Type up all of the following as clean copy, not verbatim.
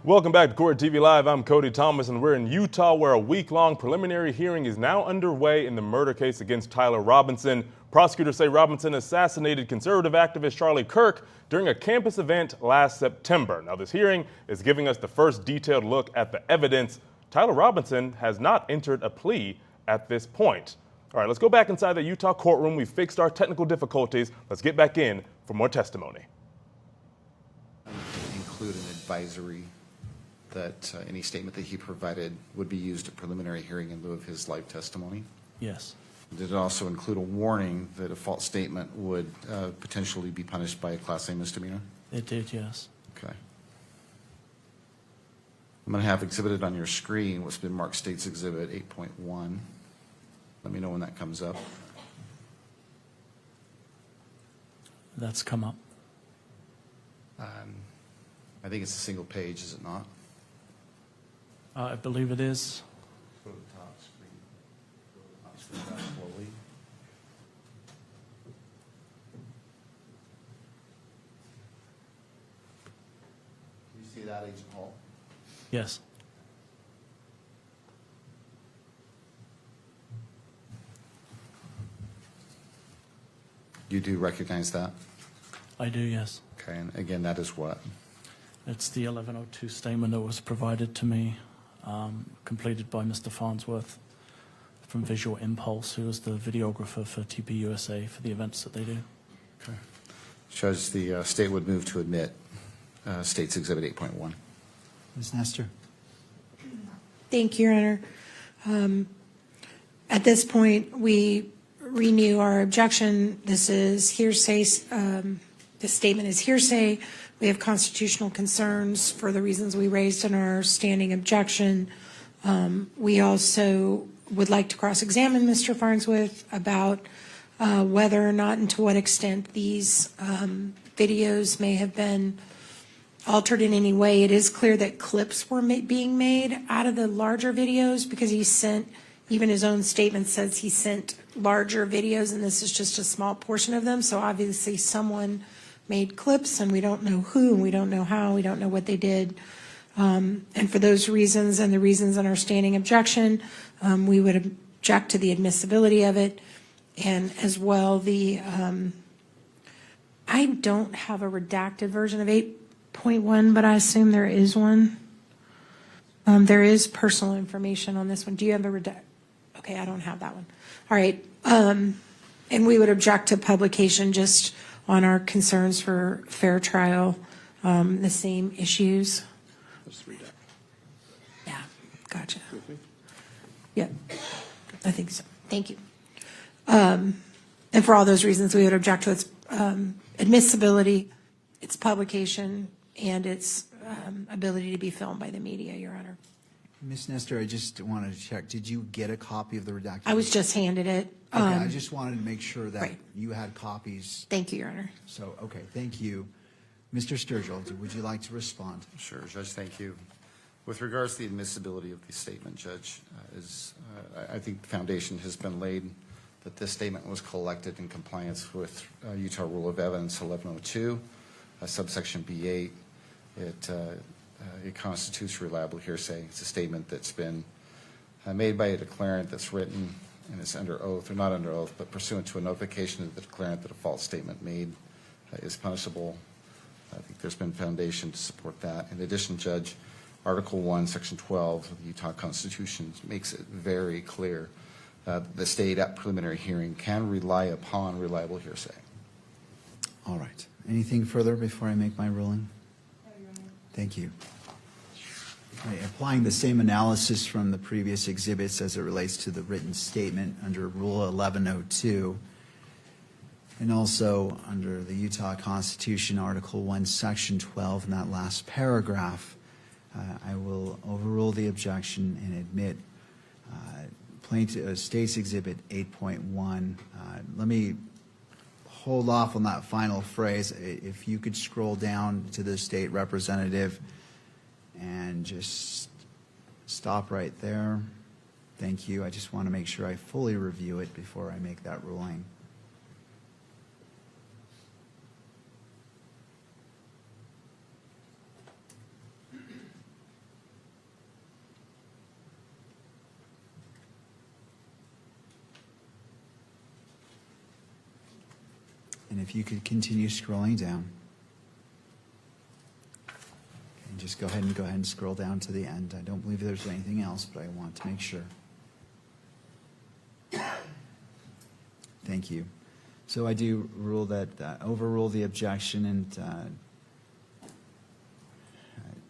Welcome back to Court TV Live. I'm Cody Thomas, and we're in Utah, where a week-long preliminary hearing is now underway in the murder case against Tyler Robinson. Prosecutors say Robinson assassinated conservative activist Charlie Kirk during a campus event last September. Now, this hearing is giving us the first detailed look at the evidence. Tyler Robinson has not entered a plea at this point. All right, let's go back inside the Utah courtroom. We've fixed our technical difficulties. Let's get back in for more testimony. Include an advisory that any statement that he provided would be used at preliminary hearing in lieu of his live testimony? Yes. Did it also include a warning that a false statement would potentially be punished by a Class A misdemeanor? It did, yes. Okay. I'm going to have exhibited on your screen what's been marked State's Exhibit 8.1. Let me know when that comes up. That's come up. I think it's a single page, is it not? I believe it is. Go to the top screen. Scroll down slowly. Can you see that, Agent Hall? Yes. You do recognize that? I do, yes. Okay, and again, that is what? It's the 1102 statement that was provided to me, completed by Mr. Farnsworth from Visual Impulse, who is the videographer for TPUSA for the events that they do. Okay. Judge, the state would move to admit State's Exhibit 8.1. Ms. Nestor. Thank you, Your Honor. At this point, we renew our objection. This is hearsay. This statement is hearsay. We have constitutional concerns for the reasons we raised in our standing objection. We also would like to cross-examine Mr. Farnsworth about whether or not and to what extent these videos may have been altered in any way. It is clear that clips were being made out of the larger videos because he sent, even his own statement says he sent larger videos, and this is just a small portion of them. So obviously someone made clips, and we don't know who, and we don't know how, we don't know what they did. And for those reasons and the reasons in our standing objection, we would object to the admissibility of it, and as well the, I don't have a redacted version of 8.1, but I assume there is one. There is personal information on this one. Do you have a redact? Okay, I don't have that one. All right. And we would object to publication just on our concerns for fair trial, the same issues. Let's read that. Yeah, gotcha. Yeah, I think so. Thank you. And for all those reasons, we would object to its admissibility, its publication, and its ability to be filmed by the media, Your Honor. Ms. Nestor, I just wanted to check. Did you get a copy of the redacted? I was just handed it. Okay, I just wanted to make sure that right. you had copies. Thank you, Your Honor. So, okay, thank you. Mr. Sturgill, would you like to respond? Sure, Judge, thank you. With regards to the admissibility of the statement, Judge, I think the foundation has been laid that this statement was collected in compliance with Utah Rule of Evidence 1102, subsection B8. It constitutes reliable hearsay. It's a statement that's been made by a declarant that's written and it's under oath, or not under oath, but pursuant to a notification of the declarant that a false statement made is punishable. I think there's been foundation to support that. In addition, Judge, Article 1, Section 12 of the Utah Constitution makes it very clear that the state at preliminary hearing can rely upon reliable hearsay. All right. Anything further before I make my ruling? Thank you. Right, applying the same analysis from the previous exhibits as it relates to the written statement under Rule 1102 and also under the Utah Constitution, Article 1, Section 12, in that last paragraph, I will overrule the objection and admit State's Exhibit 8.1. Let me hold off on that final phrase. If you could scroll down to the state representative and just stop right there. Thank you. I just want to make sure I fully review it before I make that ruling. And if you could continue scrolling down. And just go ahead and scroll down to the end. I don't believe there's anything else, but I want to make sure. Thank you. So I do rule that, overrule the objection, and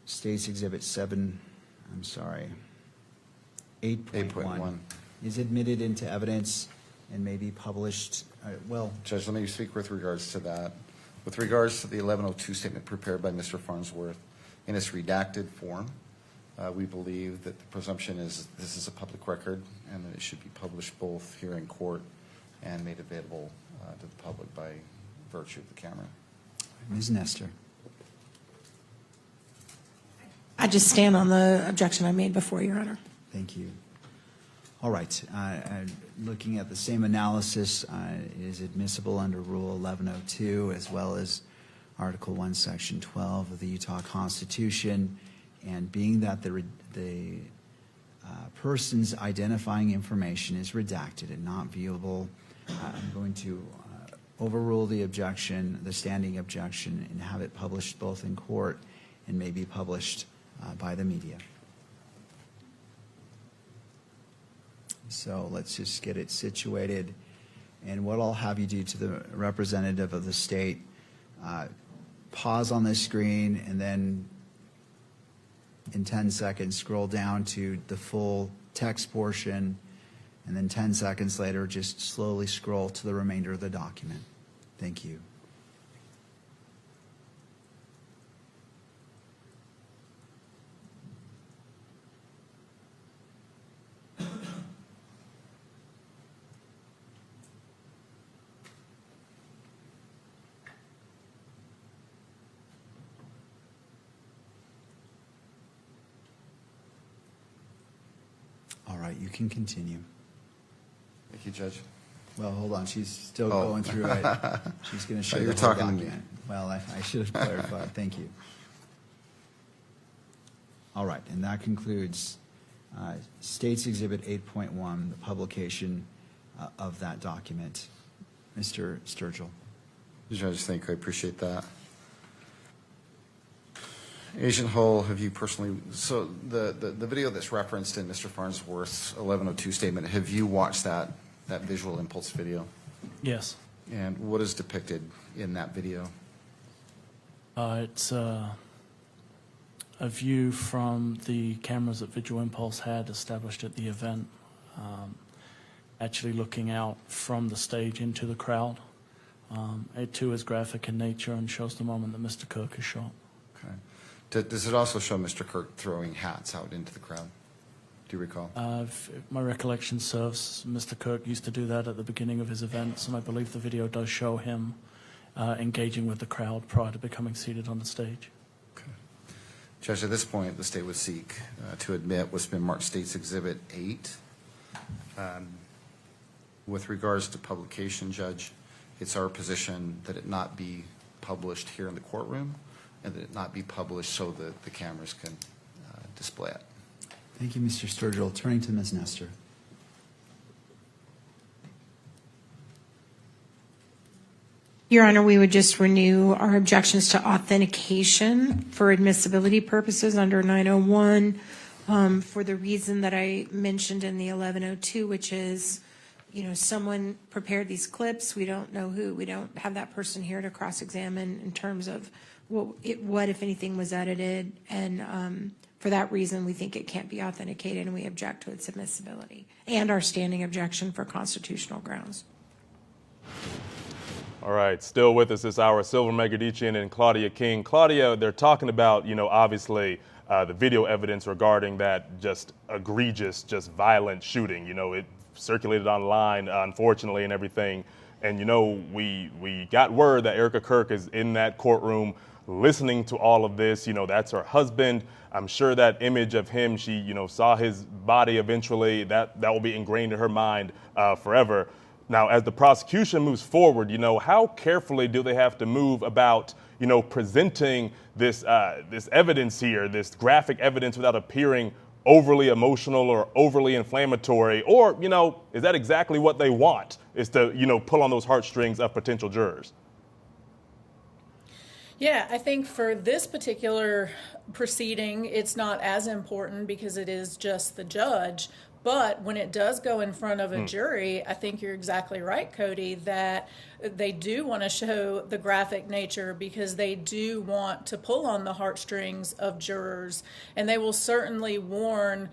State's Exhibit 8.1 is admitted into evidence and may be published. Well, Judge, let me speak with regards to that. With regards to the 1102 statement prepared by Mr. Farnsworth in its redacted form, we believe that the presumption is this is a public record and that it should be published both here in court and made available to the public by virtue of the camera. Ms. Nestor. I just stand on the objection I made before, Your Honor. Thank you. All right. Looking at the same analysis, is admissible under Rule 1102 as well as Article 1, Section 12 of the Utah Constitution, and being that the person's identifying information is redacted and not viewable, I'm going to overrule the objection, the standing objection, and have it published both in court and may be published by the media. So let's just get it situated. And what I'll have you do to the representative of the state, pause on this screen and then in 10 seconds scroll down to the full text portion, and then 10 seconds later just slowly scroll to the remainder of the document. Thank you. All right, you can continue. Thank you, Judge. Well, hold on. She's still going through it. She's going to show Oh, you you're the whole talking to me. document. Well, I should have clarified. Thank you. All right, and that concludes State's Exhibit 8.1, the publication of that document. Mr. Sturgill. Judge, thank you. I appreciate that. Agent Hull, have you personally, so the video that's referenced in Mr. Farnsworth's 1102 statement, have you watched that visual impulse video? Yes. And what is depicted in that video? It's a view from the cameras that Visual Impulse had established at the event, actually looking out from the stage into the crowd. It too is graphic in nature and shows the moment that Mr. Kirk is shot. Okay. Does it also show Mr. Kirk throwing hats out into the crowd? Do you recall? If my recollection serves, Mr. Kirk used to do that at the beginning of his events, and I believe the video does show him engaging with the crowd prior to becoming seated on the stage. Okay. Judge, at this point, the state would seek to admit what's been marked State's Exhibit 8. With regards to publication, Judge, it's our position that it not be published here in the courtroom and that it not be published so that the cameras can display it. Thank you, Mr. Sturgill. Turning to Ms. Nestor. Your Honor, we would just renew our objections to authentication for admissibility purposes under 901 for the reason that I mentioned in the 1102, which is, you know, someone prepared these clips. We don't know who. We don't have that person here to cross-examine in terms of what, if anything, was edited. And for that reason, we think it can't be authenticated, and we object to its admissibility and our standing objection for constitutional grounds. All right, still with us this hour, Silva Megadichian and Claudia King. Claudia, they're talking about, you know, obviously the video evidence regarding that just egregious, just violent shooting. You know, it circulated online, unfortunately, and everything. And, you know, we got word that Erica Kirk is in that courtroom listening to all of this. You know, that's her husband. I'm sure that image of him, she, you know, saw his body eventually. That will be ingrained in her mind forever. Now, as the prosecution moves forward, you know, how carefully do they have to move about, you know, presenting this this evidence here, this graphic evidence without appearing overly emotional or overly inflammatory? Or, is that exactly what they want, is to, pull on those heartstrings of potential jurors? Yeah, I think for this particular proceeding, it's not as important because it is just the judge. But when it does go in front of a jury, I think you're exactly right, Cody, that they do want to show the graphic nature because they do want to pull on the heartstrings of jurors. And they will certainly warn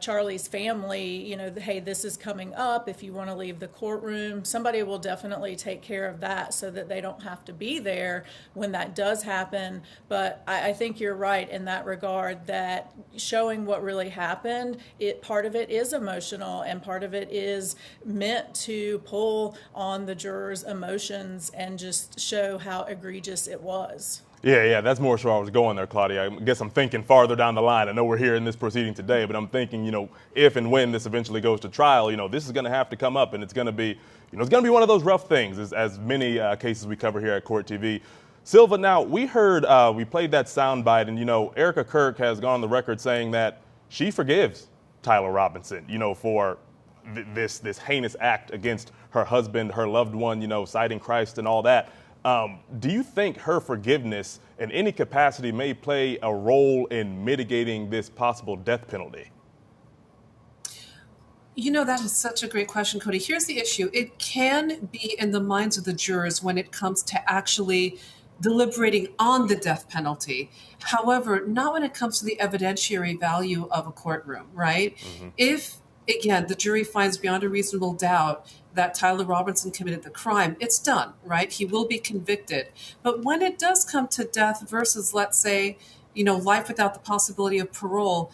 Charlie's family, hey, this is coming up. If you want to leave the courtroom, somebody will definitely take care of that so that they don't have to be there when that does happen. But I think you're right in that regard, that showing what really happened, part of it is emotional and part of it is meant to pull on the jurors' emotions and just show how egregious it was. Yeah, that's more so I was going there, Claudia. I guess I'm thinking farther down the line. I know we're here in this proceeding today, but I'm thinking, if and when this eventually goes to trial, this is going to have to come up, and it's going to be, it's going to be one of those rough things, as many cases we cover here at Court TV. Silva, now, we heard, we played that soundbite, and, Erica Kirk has gone on the record saying that she forgives Tyler Robinson, for this heinous act against her husband, her loved one, citing Christ and all that. Do you think her forgiveness in any capacity may play a role in mitigating this possible death penalty? That is such a great question, Cody. Here's the issue. It can be in the minds of the jurors when it comes to actually deliberating on the death penalty. However, not when it comes to the evidentiary value of a courtroom, right? Mm-hmm. If, again, the jury finds beyond a reasonable doubt that Tyler Robinson committed the crime, it's done, right? He will be convicted. But when it does come to death versus, let's say, life without the possibility of parole,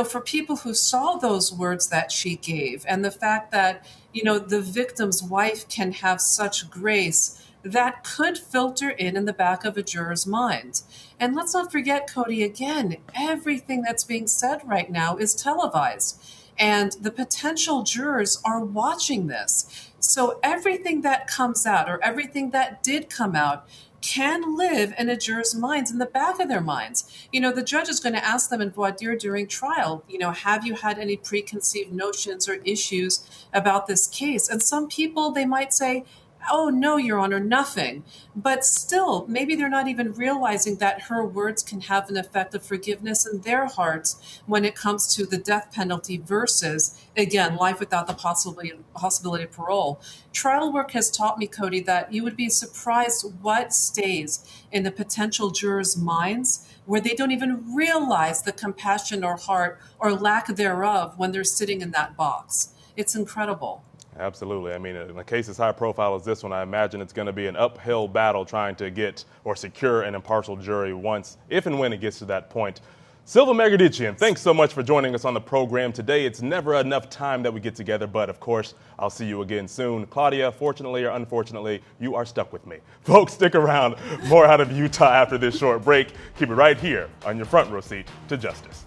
for people who saw those words that she gave and the fact that, the victim's wife can have such grace, that could filter in the back of a juror's mind. And let's not forget, Cody, again, everything that's being said right now is televised. And the potential jurors are watching this. So everything that comes out or everything that did come out can live in a juror's minds, in the back of their minds. The judge is going to ask them in voir dire during trial, have you had any preconceived notions or issues about this case? And some people, they might say, oh, no, Your Honor, nothing. But still, maybe they're not even realizing that her words can have an effect of forgiveness in their hearts when it comes to the death penalty versus, again, life without the possibility of parole. Trial work has taught me, Cody, that you would be surprised what stays in the potential jurors' minds where they don't even realize the compassion or heart or lack thereof when they're sitting in that box. It's incredible. Absolutely. I mean, in a case as high profile as this one, I imagine it's going to be an uphill battle trying to get or secure an impartial jury if and when it gets to that point. Silva Megadichian, thanks so much for joining us on the program today. It's never enough time that we get together, but of course, I'll see you again soon. Claudia, fortunately or unfortunately, you are stuck with me. Folks, stick around. More out of Utah after this short break. Keep it right here on your front row seat to justice.